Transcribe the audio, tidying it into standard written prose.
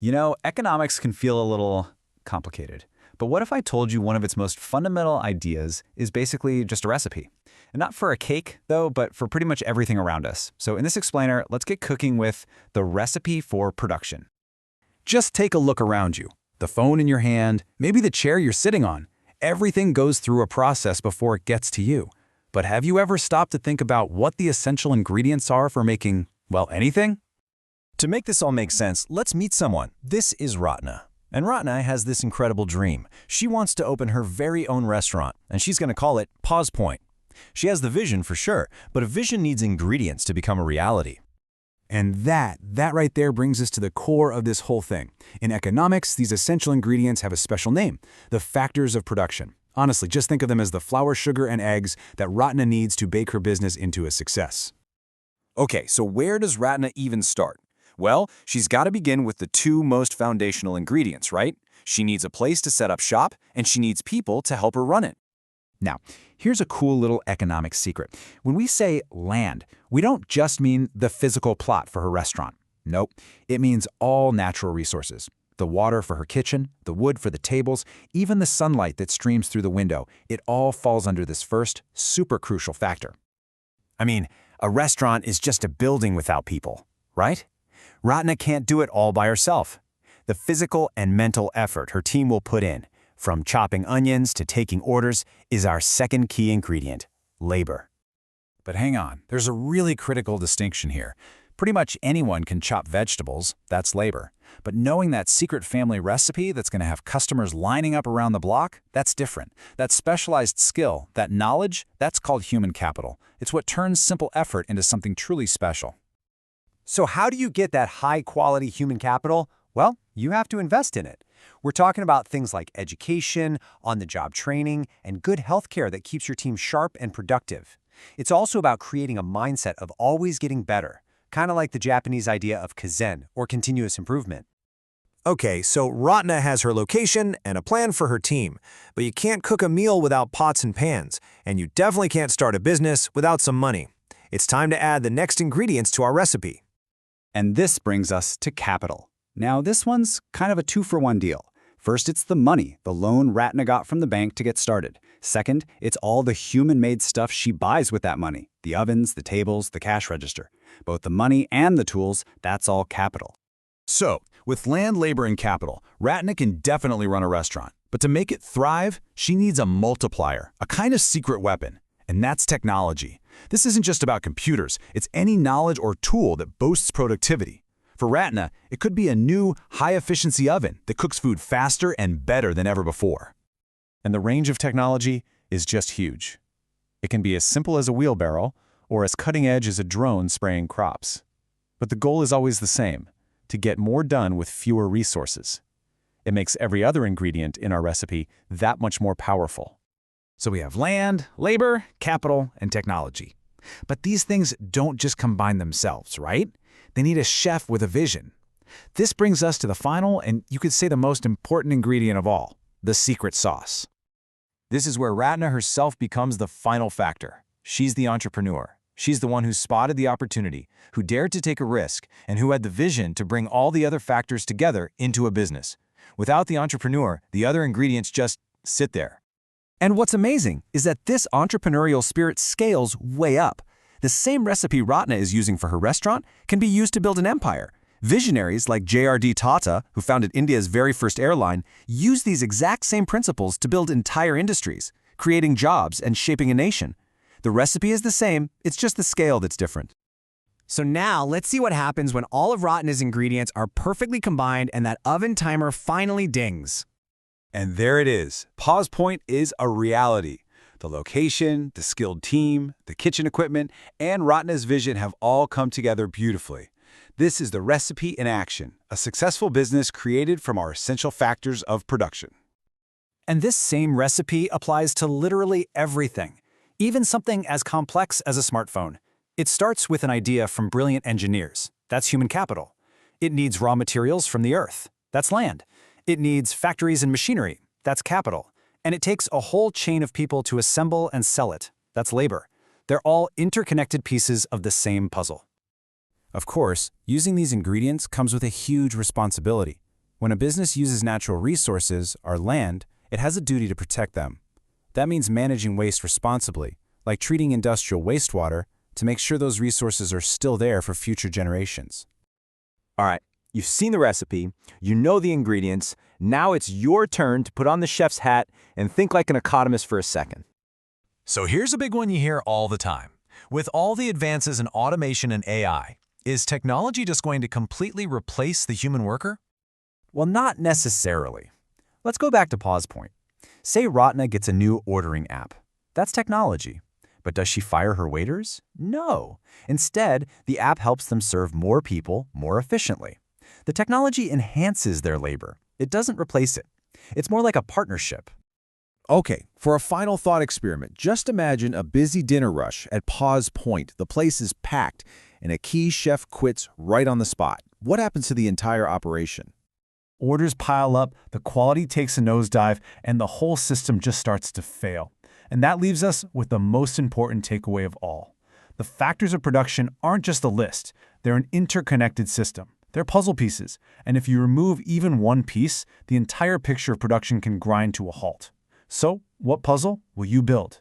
You know, economics can feel a little complicated. But what if I told you one of its most fundamental ideas is basically just a recipe? And not for a cake, though, but for pretty much everything around us. So in this explainer, let's get cooking with the recipe for production. Just take a look around you. The phone in your hand, maybe the chair you're sitting on. Everything goes through a process before it gets to you. But have you ever stopped to think about what the essential ingredients are for making, well, anything? To make this all make sense, let's meet someone. This is Ratna. And Ratna has this incredible dream. She wants to open her very own restaurant, and she's going to call it Pause Point. She has the vision for sure, but a vision needs ingredients to become a reality. And that right there brings us to the core of this whole thing. In economics, these essential ingredients have a special name, the factors of production. Honestly, just think of them as the flour, sugar, and eggs that Ratna needs to bake her business into a success. Okay, so where does Ratna even start? Well, she's got to begin with the two most foundational ingredients, right? She needs a place to set up shop, and she needs people to help her run it. Now, here's a cool little economic secret. When we say land, we don't just mean the physical plot for her restaurant. Nope, it means all natural resources. The water for her kitchen, the wood for the tables, even the sunlight that streams through the window. It all falls under this first, super crucial factor. I mean, a restaurant is just a building without people, right? Ratna can't do it all by herself. The physical and mental effort her team will put in, from chopping onions to taking orders, is our second key ingredient, labor. But hang on, there's a really critical distinction here. Pretty much anyone can chop vegetables, that's labor. But knowing that secret family recipe that's going to have customers lining up around the block, that's different. That specialized skill, that knowledge, that's called human capital. It's what turns simple effort into something truly special. So how do you get that high-quality human capital? Well, you have to invest in it. We're talking about things like education, on-the-job training, and good healthcare that keeps your team sharp and productive. It's also about creating a mindset of always getting better, kind of like the Japanese idea of kaizen, or continuous improvement. Okay, so Ratna has her location and a plan for her team, but you can't cook a meal without pots and pans, and you definitely can't start a business without some money. It's time to add the next ingredients to our recipe. And this brings us to capital. Now, this one's kind of a two-for-one deal. First, it's the money, the loan Ratna got from the bank to get started. Second, it's all the human-made stuff she buys with that money, the ovens, the tables, the cash register. Both the money and the tools, that's all capital. So, with land, labor, and capital, Ratna can definitely run a restaurant. But to make it thrive, she needs a multiplier, a kind of secret weapon. And that's technology. This isn't just about computers, it's any knowledge or tool that boasts productivity. For Ratna, it could be a new, high-efficiency oven that cooks food faster and better than ever before. And the range of technology is just huge. It can be as simple as a wheelbarrow or as cutting-edge as a drone spraying crops. But the goal is always the same, to get more done with fewer resources. It makes every other ingredient in our recipe that much more powerful. So we have land, labor, capital, and technology. But these things don't just combine themselves, right? They need a chef with a vision. This brings us to the final, and you could say the most important ingredient of all, the secret sauce. This is where Ratna herself becomes the final factor. She's the entrepreneur. She's the one who spotted the opportunity, who dared to take a risk, and who had the vision to bring all the other factors together into a business. Without the entrepreneur, the other ingredients just sit there. And what's amazing is that this entrepreneurial spirit scales way up. The same recipe Ratna is using for her restaurant can be used to build an empire. Visionaries like J.R.D. Tata, who founded India's very first airline, use these exact same principles to build entire industries, creating jobs and shaping a nation. The recipe is the same, it's just the scale that's different. So now let's see what happens when all of Ratna's ingredients are perfectly combined and that oven timer finally dings. And there it is. Pause Point is a reality. The location, the skilled team, the kitchen equipment, and Ratna's vision have all come together beautifully. This is the recipe in action, a successful business created from our essential factors of production. And this same recipe applies to literally everything, even something as complex as a smartphone. It starts with an idea from brilliant engineers. That's human capital. It needs raw materials from the earth. That's land. It needs factories and machinery. That's capital. And it takes a whole chain of people to assemble and sell it. That's labor. They're all interconnected pieces of the same puzzle. Of course, using these ingredients comes with a huge responsibility. When a business uses natural resources, or land, it has a duty to protect them. That means managing waste responsibly, like treating industrial wastewater to make sure those resources are still there for future generations. All right, you've seen the recipe, you know the ingredients, now it's your turn to put on the chef's hat and think like an economist for a second. So here's a big one you hear all the time. With all the advances in automation and AI, is technology just going to completely replace the human worker? Well, not necessarily. Let's go back to pause point. Say Ratna gets a new ordering app. That's technology. But does she fire her waiters? No. Instead, the app helps them serve more people more efficiently. The technology enhances their labor. It doesn't replace it. It's more like a partnership. Okay, for a final thought experiment, just imagine a busy dinner rush at pause point. The place is packed, and a key chef quits right on the spot. What happens to the entire operation? Orders pile up, the quality takes a nosedive, and the whole system just starts to fail. And that leaves us with the most important takeaway of all. The factors of production aren't just a list. They're an interconnected system. They're puzzle pieces, and if you remove even one piece, the entire picture of production can grind to a halt. So, what puzzle will you build?